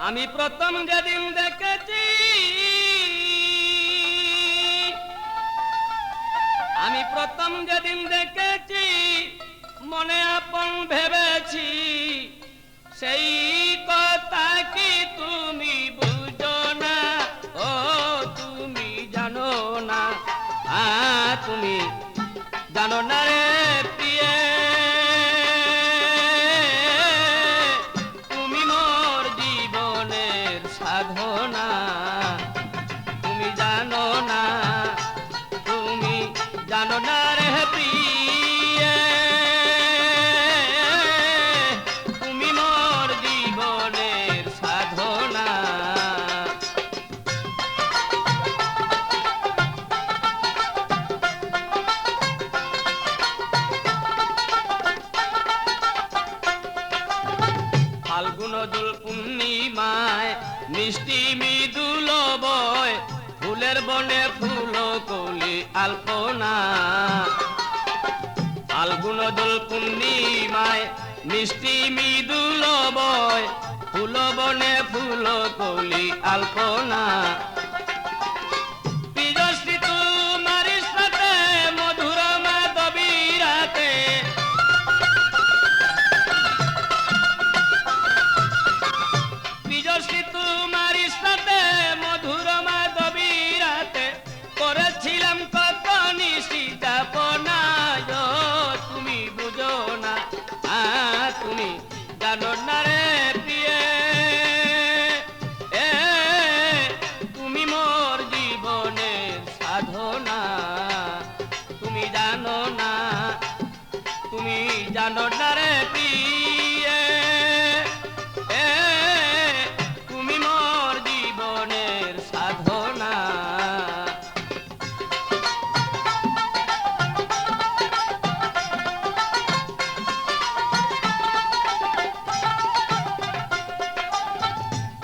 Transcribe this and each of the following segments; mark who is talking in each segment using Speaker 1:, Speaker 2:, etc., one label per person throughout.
Speaker 1: আমি প্রথম যেদিন দেখেছি, আমি প্রথম যেদিন দেখেছি, মনে আপন ভেবেছি, সেই কথা কি তুমি বুঝো না? ও তুমি জানো না, তুমি জানো না রে প্রিয়ে, তুমি মোর জীবনের সাধনা, তুমি জানো না, তুমি জানো না রে প্রিয়ে, তুমি মোর জীবনের সাধনা। ফাল্গুন দোল পূর্ণিমায় মিষ্টি মৃদুল বয়, ফুলের বনে ফুল কলি আলপনা। ফাল্গুন দোল পূর্ণিমায় মিষ্টি মৃদুল বয়, ফুল বনে ফুল কলি আলপনা। প্রিয়শ্রী তোমার সাথে মধুর মাধবী রাতে, প্রিয়শ্রী তোমার সাথে মধুর মাধবী রাতে, করেছিলাম কত নিশি যাপনা। তুমি বুঝো না, তুমি জানো না রে প্রিয়ে, তুমি মোর জীবনের সাধনা, তুমি জানো না, তুমি জানো না রে প্রিয়ে, তুমি মোর জীবনের সাধনা।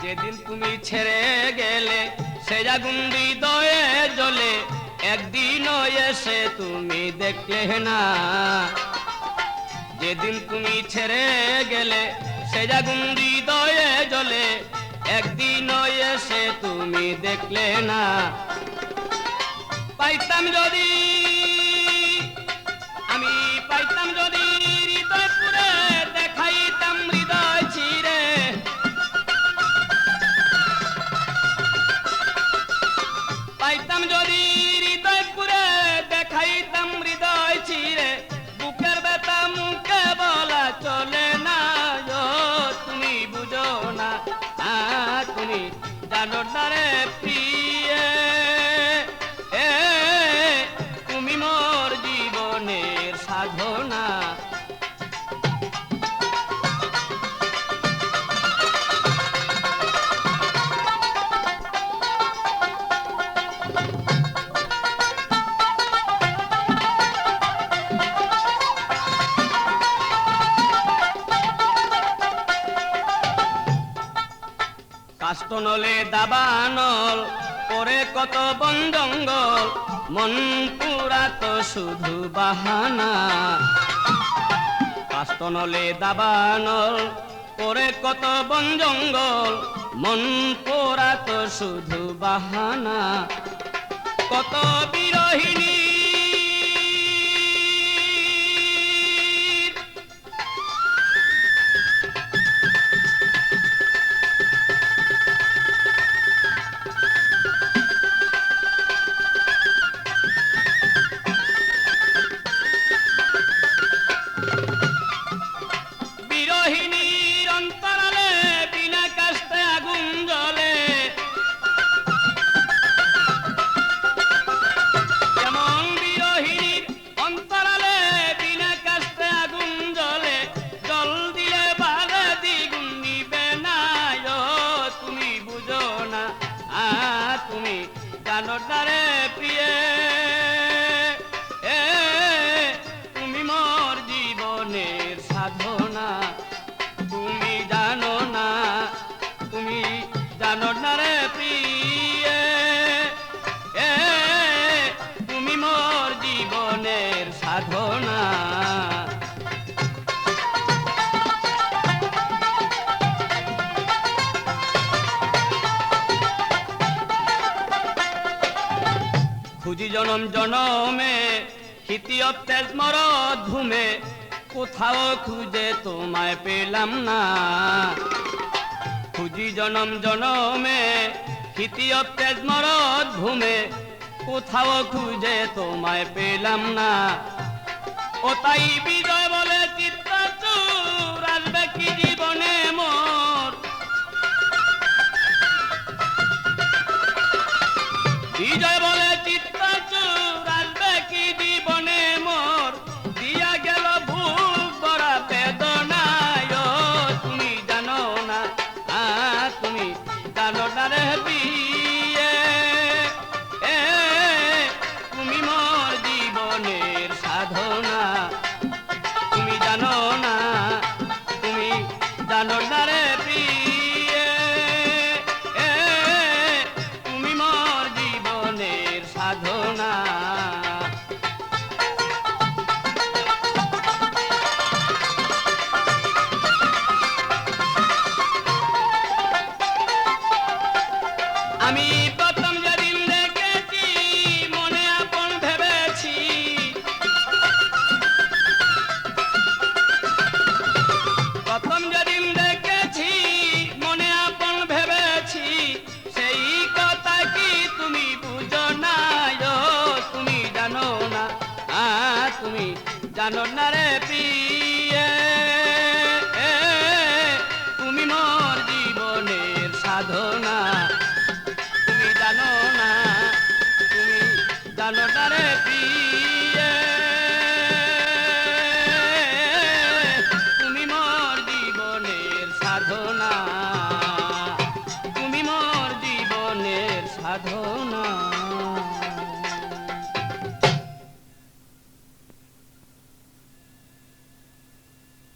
Speaker 1: যেদিন তুমি ছেড়ে গেলে সে আগুন হৃদয়ে জ্বলে, একদিনও এসে তুমি দেখলে না। যেদিন তুমি ছেড়ে গেলে সে আগুন হৃদয়ে জ্বলে, একদিনও এসে তুমি দেখলে না। পাইতাম যদি, আমি পাইতাম যদি হৃদয় পুরে দেখাইতাম হৃদয় ছিঁড়ে, পাইতাম যদি হৃদয় পুরে দেখাইতাম হৃদয় ছিঁড়ে, বুকের ব্যথা মুখে বলা চলে না। তুমি বুঝো না, তুমি জানো না রে প্রিয়ে, তুমি মোর জীবনের সাধনা। কাষ্টনলে দাবানল করে কত বন জঙ্গল, মন পুরা তো শুধু বাহানা। কাষ্টনলে দাবানল করে কত বন জঙ্গল, মন পুরা তো শুধু বাহানা। কত বিরহিনী জানো না রে প্রিয়ে, তুমি মোর জীবনের সাধনা, তুমি জানো না, তুমি জানো না রে প্রিয়ে, তুমি মোর জীবনের সাধনা। খুঁজি জনম জনমে ক্ষিতীয় তেজ মরদ ঘুমে, কোথাও খুঁজে তোমায় পেলাম না। খুঁজি জনম জনমে ক্ষিতীয় তেজ মরদ ঘুমে, কোথাও খুঁজে তোমায় পেলাম না। ও তাই বিজয় বলে চিত্তাচুর আসবে কি জীবনে মোর, বিজয় বলে চিত্তাচুর আসবে কি জীবনে মোর, দিয়া গেল বুক ভরা বেদনায়। তুমি জানো না, তুমি জানো না রে বিয়ে, তুমি মোর জীবনের সাধনা। তুমি জানো না, তুমি জানো না রে প্রিয়ে, তুমি মোর জীবনের সাধনা। আমি প্রথম যেদিন দেখেছি মনে আপন ভেবেছি, প্রথম যেদিন দেখেছি মনে আপন ভেবেছি, সেই কথা কি তুমি বুঝো না? তুমি জানো না, তুমি জানো না রে প্রিয়ে, তুমি মোর জীবনের সাধনা। তুমি জানো না, তুমি জানো না রে প্রিয়ে, তুমি মোর জীবনের সাধনা।